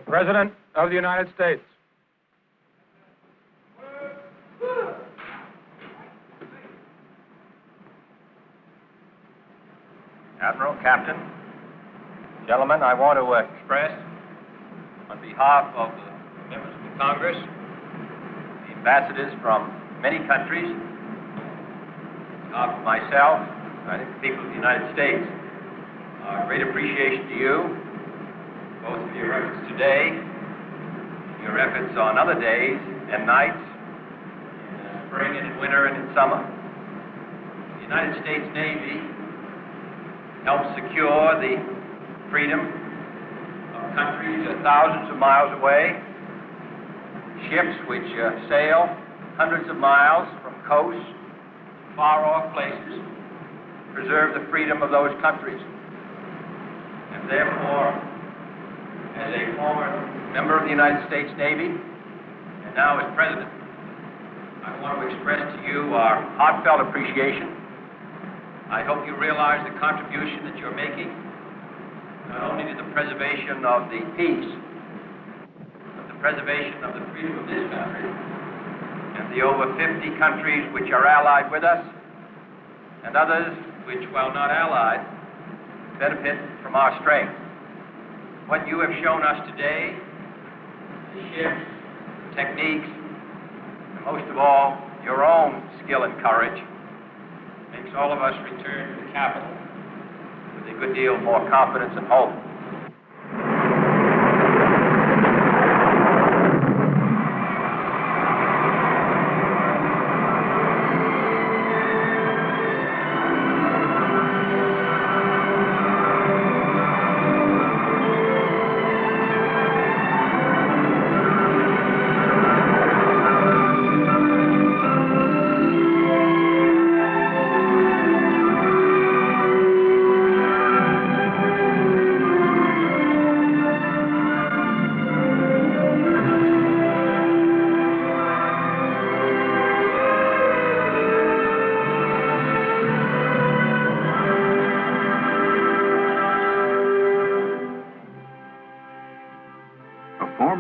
President of the United States. Admiral, Captain, gentlemen, I want to express, on behalf of the members of the Congress, the ambassadors from many countries, on behalf of myself, I think the people of the United States, great appreciation to you, both of your efforts today, your efforts on other days and nights, in spring and in winter and in summer. The United States Navy helps secure the freedom of countries thousands of miles away, ships which sail hundreds of miles from coasts to far-off places, preserve the freedom of those countries. And therefore, as a former member of the United States Navy, and now as President, I want to express to you our heartfelt appreciation. I hope you realize the contribution that you're making, not only to the preservation of the peace, but the preservation of the freedom of this country and the over 50 countries which are allied with us, and others which, while not allied, benefit from our strength. What you have shown us today, the ships, the techniques, and most of all, your own skill and courage, makes all of us return to the capital with a good deal more confidence and hope.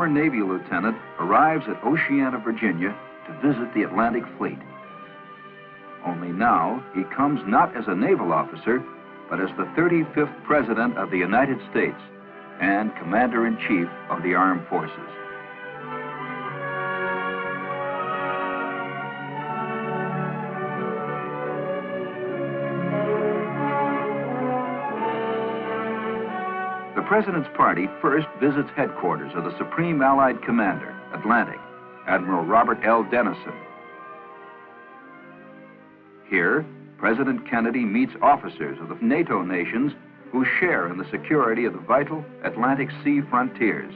Navy lieutenant arrives at Oceana, Virginia to visit the Atlantic Fleet. Only now he comes not as a naval officer, but as the 35th President of the United States and Commander-in-Chief of the Armed Forces. The President's party first visits headquarters of the Supreme Allied Commander, Atlantic, Admiral Robert L. Dennison. Here, President Kennedy meets officers of the NATO nations who share in the security of the vital Atlantic Sea frontiers.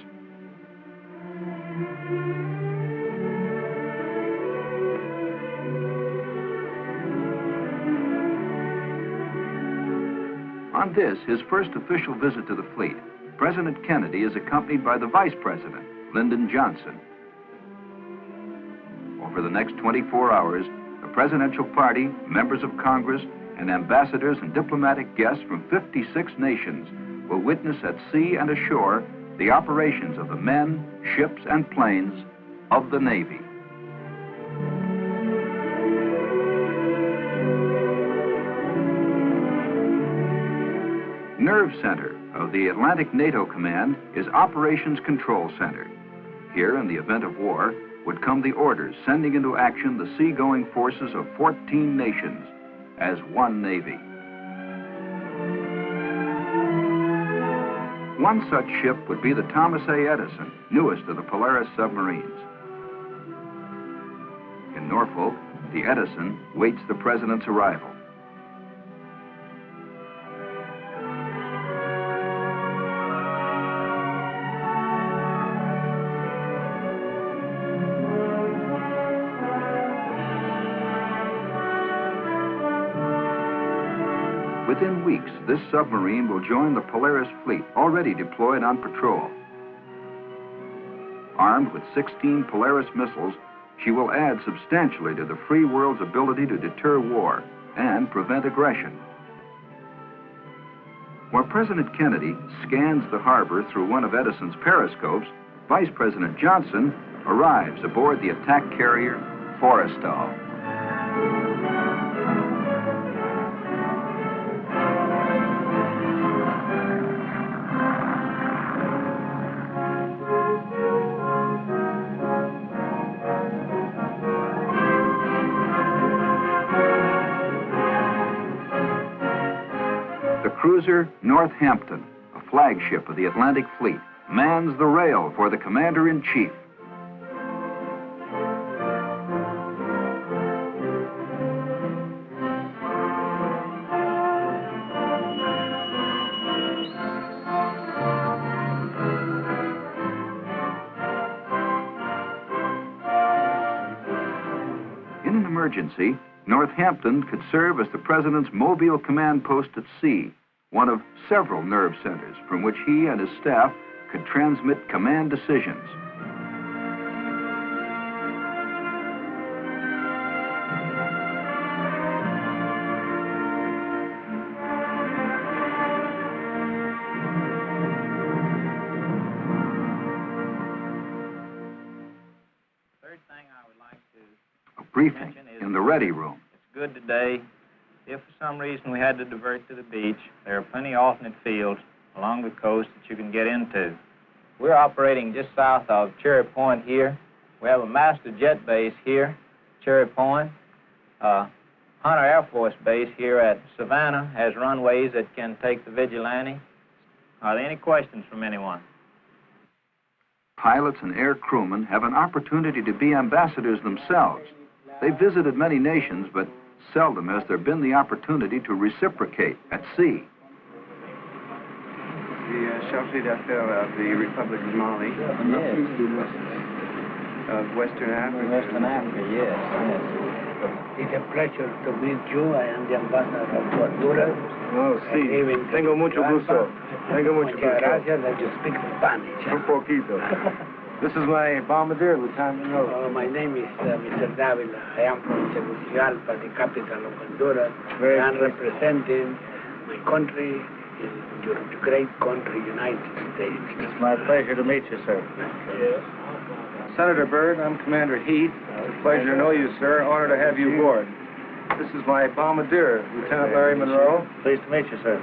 On this, his first official visit to the fleet, President Kennedy is accompanied by the Vice President, Lyndon Johnson. Over the next 24 hours, the presidential party, members of Congress, and ambassadors and diplomatic guests from 56 nations will witness at sea and ashore the operations of the men, ships, and planes of the Navy. Nerve center of the Atlantic NATO Command is Operations Control Center. Here, in the event of war, would come the orders sending into action the seagoing forces of 14 nations as one Navy. One such ship would be the Thomas A. Edison, newest of the Polaris submarines. In Norfolk, the Edison waits the President's arrival. Within weeks, this submarine will join the Polaris fleet already deployed on patrol. Armed with 16 Polaris missiles, she will add substantially to the free world's ability to deter war and prevent aggression. While President Kennedy scans the harbor through one of Edison's periscopes, Vice President Johnson arrives aboard the attack carrier Forrestal. The cruiser Northampton, a flagship of the Atlantic Fleet, mans the rail for the Commander-in-Chief. In an emergency, Northampton could serve as the President's mobile command post at sea, one of several nerve centers from which he and his staff could transmit command decisions. Third thing I would like to A briefing in the ready room. It's good today. If for some reason we had to divert to the beach, there are plenty of alternate fields along the coast that you can get into. We're operating just south of Cherry Point here. We have a master jet base here, Cherry Point. Hunter Air Force Base here at Savannah has runways that can take the Vigilante. Are there any questions from anyone? Pilots and air crewmen have an opportunity to be ambassadors themselves. They've visited many nations, but seldom has there been the opportunity to reciprocate at sea. The Chargé d'Affaires of the Republic of Mali. Yes. Of Western Africa. Western Africa, yes. It's a pleasure to meet you. I am the ambassador of Honduras. Oh, sí. Tengo mucho gusto. Tengo mucho Muchas gusto. gracias that you speak Spanish. Un poquito. This is my bombardier, Lieutenant General. My name is Mr. Davila. I am from Tegucigalpa, the capital of Honduras. Very I am good. representing my country, your great country, United States. It's my pleasure to meet you, sir. Senator Byrd, I'm Commander Heath. It's a pleasure to know you, sir. Honor to have you aboard. This is my bombardier, Lieutenant Larry Monroe. Pleased to meet you, sir.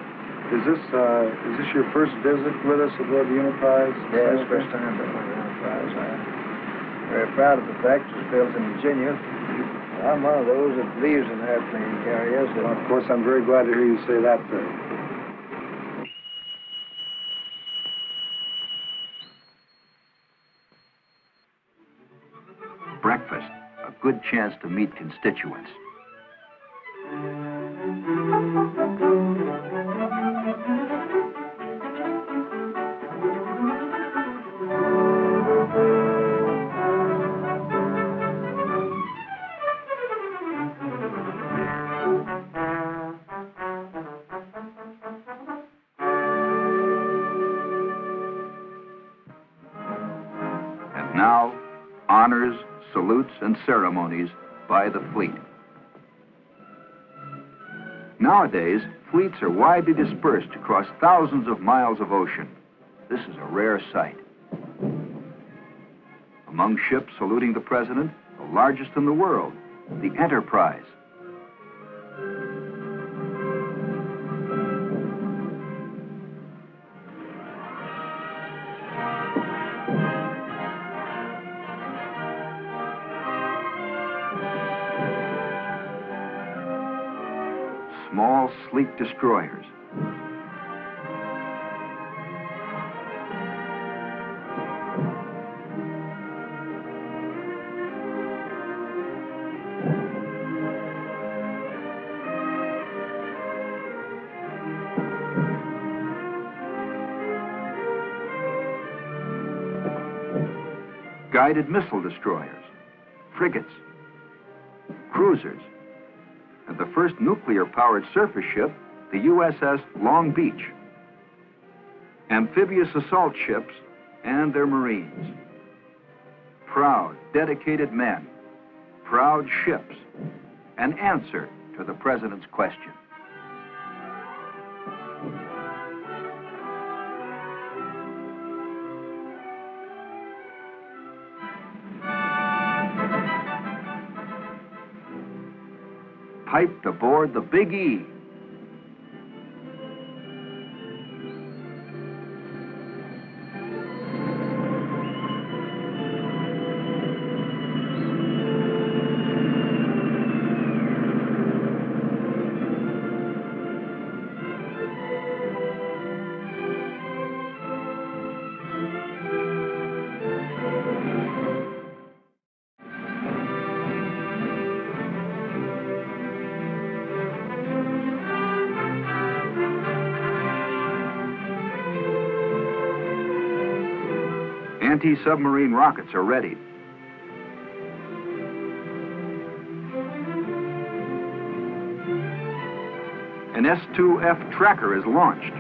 Is this your first visit with us aboard the Enterprise? Yes, first time aboard the Enterprise. I'm very proud of the fact it was built in Virginia. I'm one of those that believes in airplane carriers. Well, of course, I'm very glad to hear you say that, sir. Breakfast, a good chance to meet constituents. And now, honors, salutes, and ceremonies by the fleet. Nowadays, fleets are widely dispersed across thousands of miles of ocean. This is a rare sight. Among ships saluting the President, the largest in the world, the Enterprise. Small, sleek destroyers. Guided missile destroyers, frigates, cruisers, and the first nuclear-powered surface ship, the USS Long Beach. Amphibious assault ships and their Marines. Proud, dedicated men, proud ships, an answer to the President's question. piped aboard the Big E. Anti-submarine rockets are ready. An S-2F tracker is launched.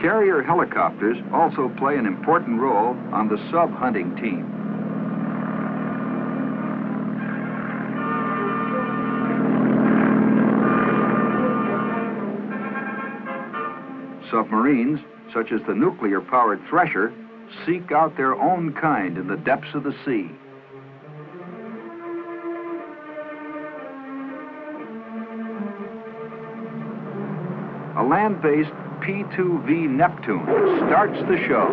Carrier helicopters also play an important role on the sub-hunting team. Submarines, such as the nuclear-powered Thresher, seek out their own kind in the depths of the sea. A land-based P-2V Neptune starts the show.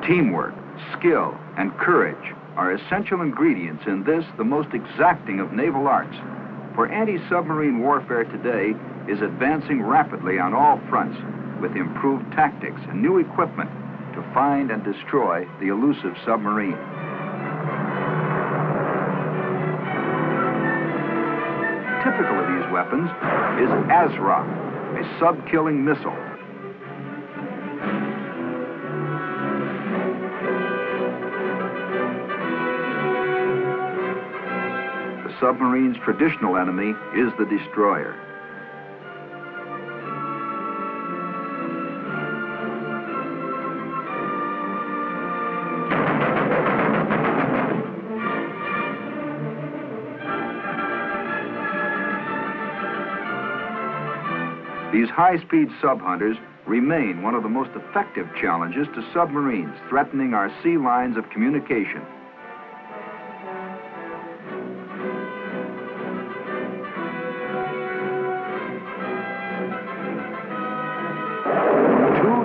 Teamwork, skill, and courage are essential ingredients in this, the most exacting of naval arts. For anti-submarine warfare today is advancing rapidly on all fronts with improved tactics and new equipment to find and destroy the elusive submarine. Typical of these weapons is ASROC, a sub-killing missile. Submarine's traditional enemy is the destroyer. These high-speed sub-hunters remain one of the most effective challenges to submarines threatening our sea lines of communication.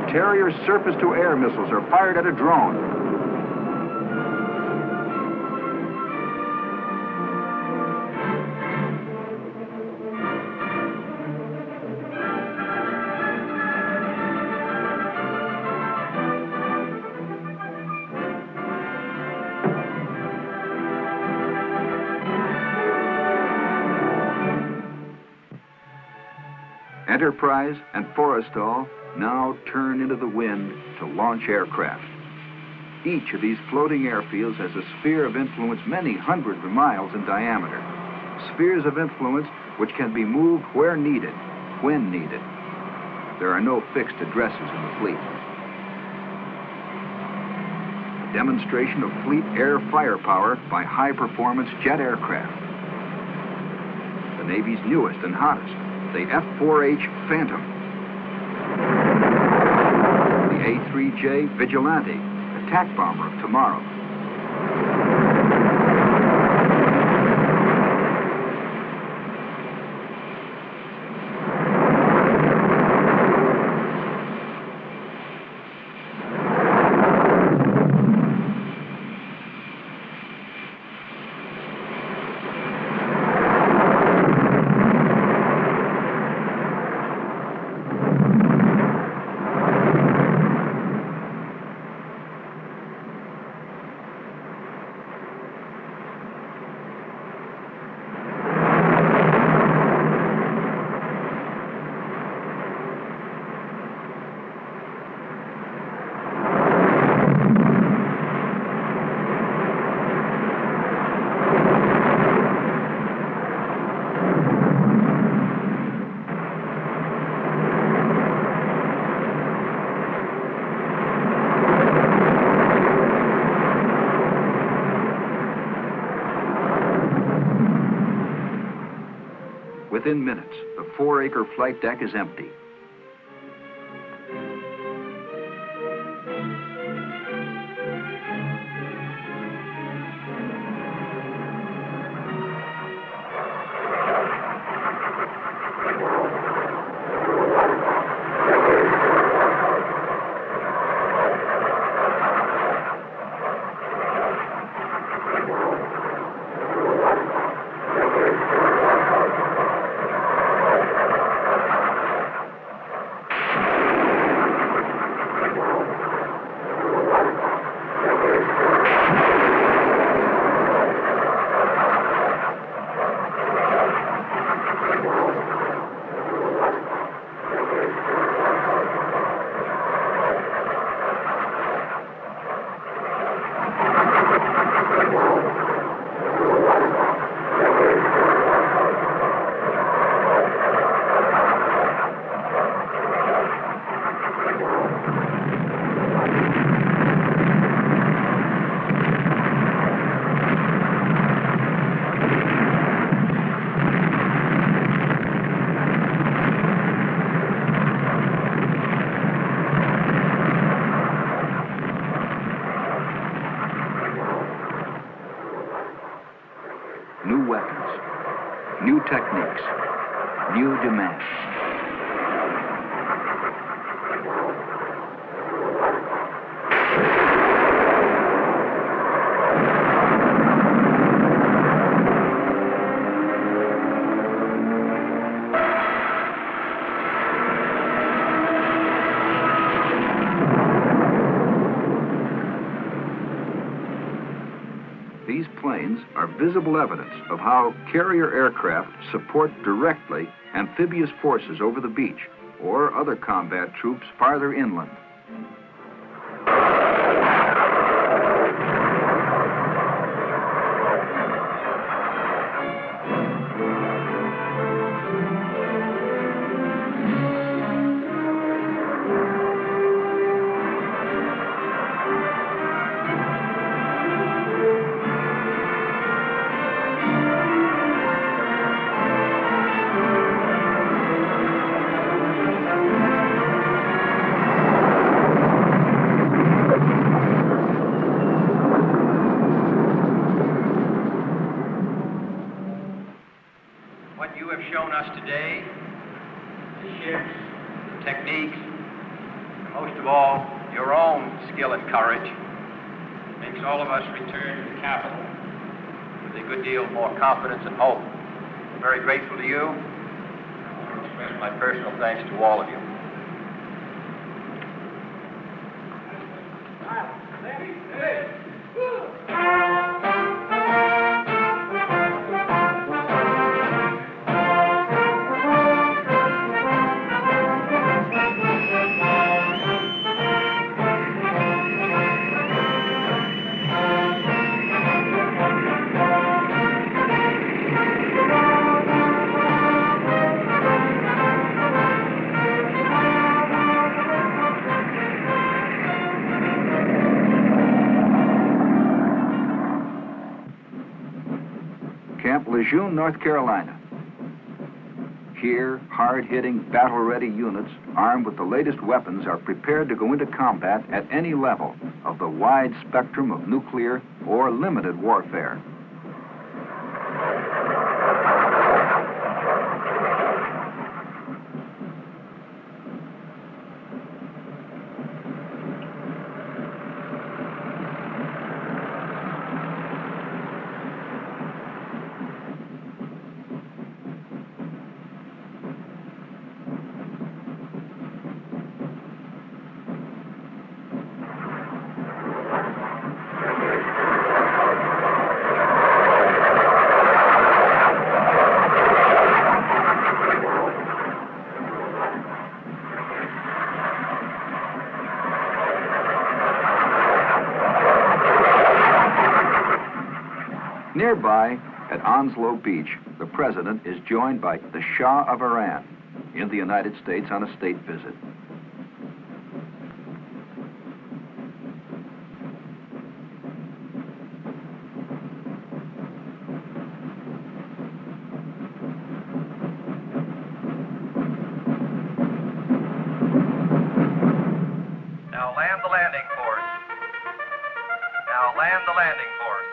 Carrier surface-to-air missiles are fired at a drone. Enterprise and Forrestal now turn into the wind to launch aircraft. Each of these floating airfields has a sphere of influence many hundreds of miles in diameter. Spheres of influence which can be moved where needed, when needed. There are no fixed addresses in the fleet. A demonstration of fleet air firepower by high-performance jet aircraft. The Navy's newest and hottest, the F-4H Phantom. A-3J Vigilante, attack bomber of tomorrow. Within minutes, the 4-acre flight deck is empty. New weapons, new techniques, new demands. These planes are visible evidence of how carrier aircraft support directly amphibious forces over the beach or other combat troops farther inland. What you have shown us today, the ships, the techniques, and most of all, your own skill and courage, makes all of us return to the capital with a good deal more confidence and hope. I'm very grateful to you. I want to express my personal thanks to all of you. Camp Lejeune, North Carolina. Here, hard-hitting, battle-ready units armed with the latest weapons are prepared to go into combat at any level of the wide spectrum of nuclear or limited warfare. Nearby, at Onslow Beach, the president is joined by the Shah of Iran in the United States on a state visit. landing force.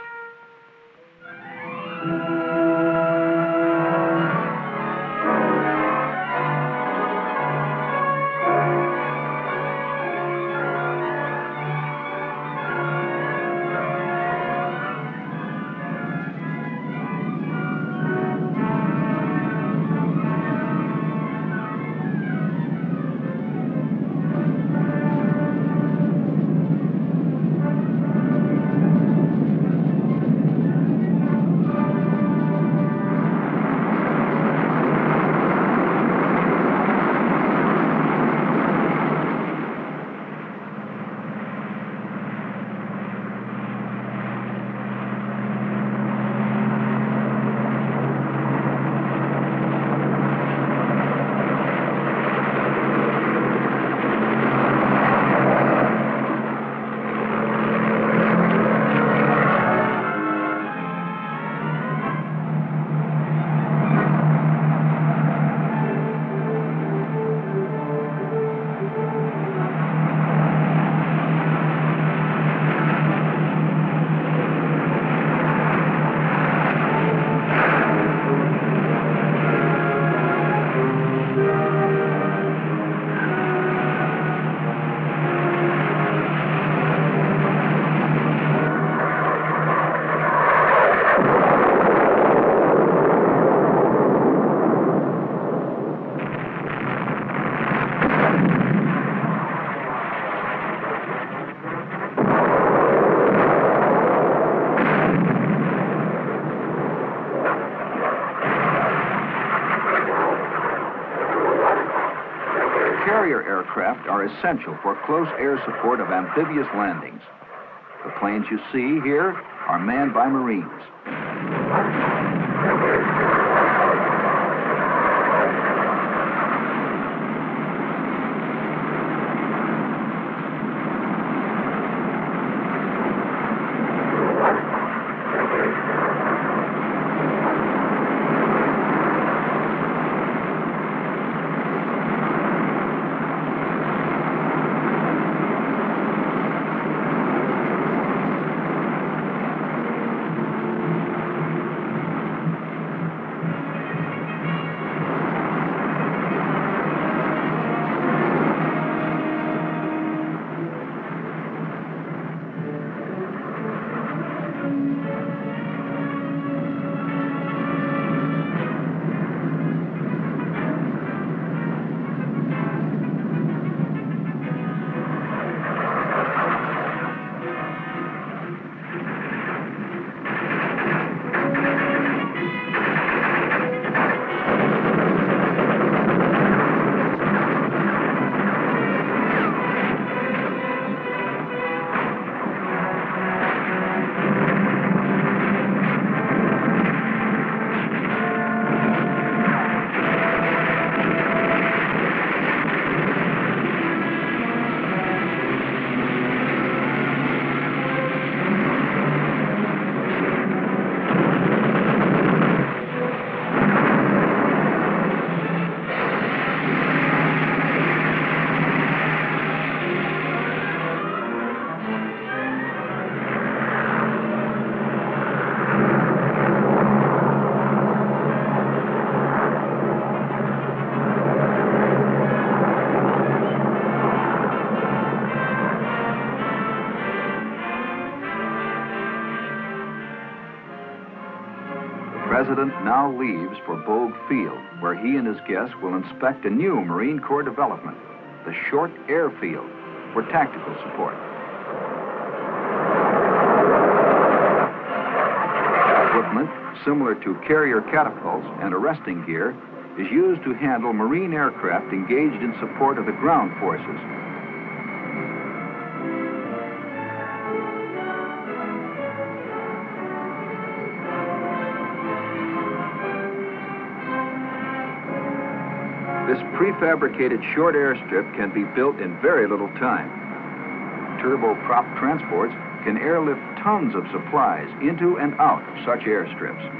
Carrier aircraft are essential for close air support of amphibious landings. The planes you see here are manned by Marines. The President now leaves for Bogue Field, where he and his guests will inspect a new Marine Corps development, the Short Airfield, for tactical support. Equipment similar to carrier catapults and arresting gear is used to handle Marine aircraft engaged in support of the ground forces. This prefabricated short airstrip can be built in very little time. Turboprop transports can airlift tons of supplies into and out of such airstrips.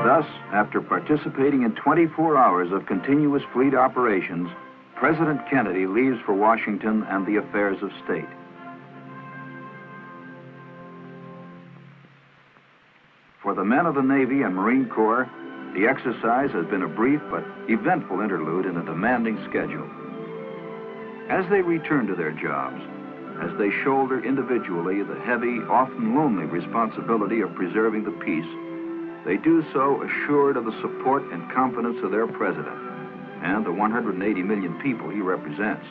Thus, after participating in 24 hours of continuous fleet operations, President Kennedy leaves for Washington and the affairs of state. For the men of the Navy and Marine Corps, the exercise has been a brief but eventful interlude in a demanding schedule. As they return to their jobs, as they shoulder individually the heavy, often lonely responsibility of preserving the peace, they do so assured of the support and confidence of their president and the 180 million people he represents.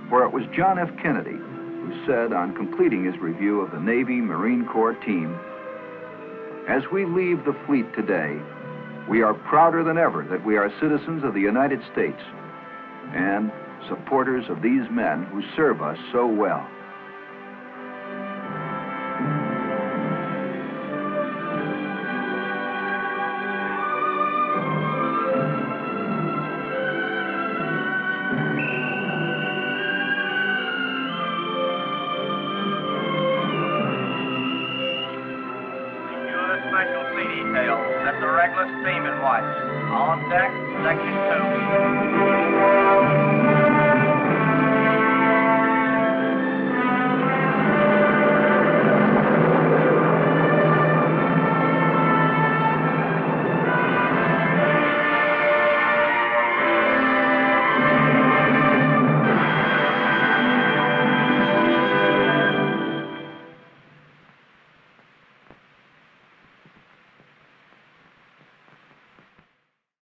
For it was John F. Kennedy who said on completing his review of the Navy Marine Corps team, "As we leave the fleet today, we are prouder than ever that we are citizens of the United States and supporters of these men who serve us so well." Special Sea Detail. That's the Reckless Seaman Watch. On deck, Section 2.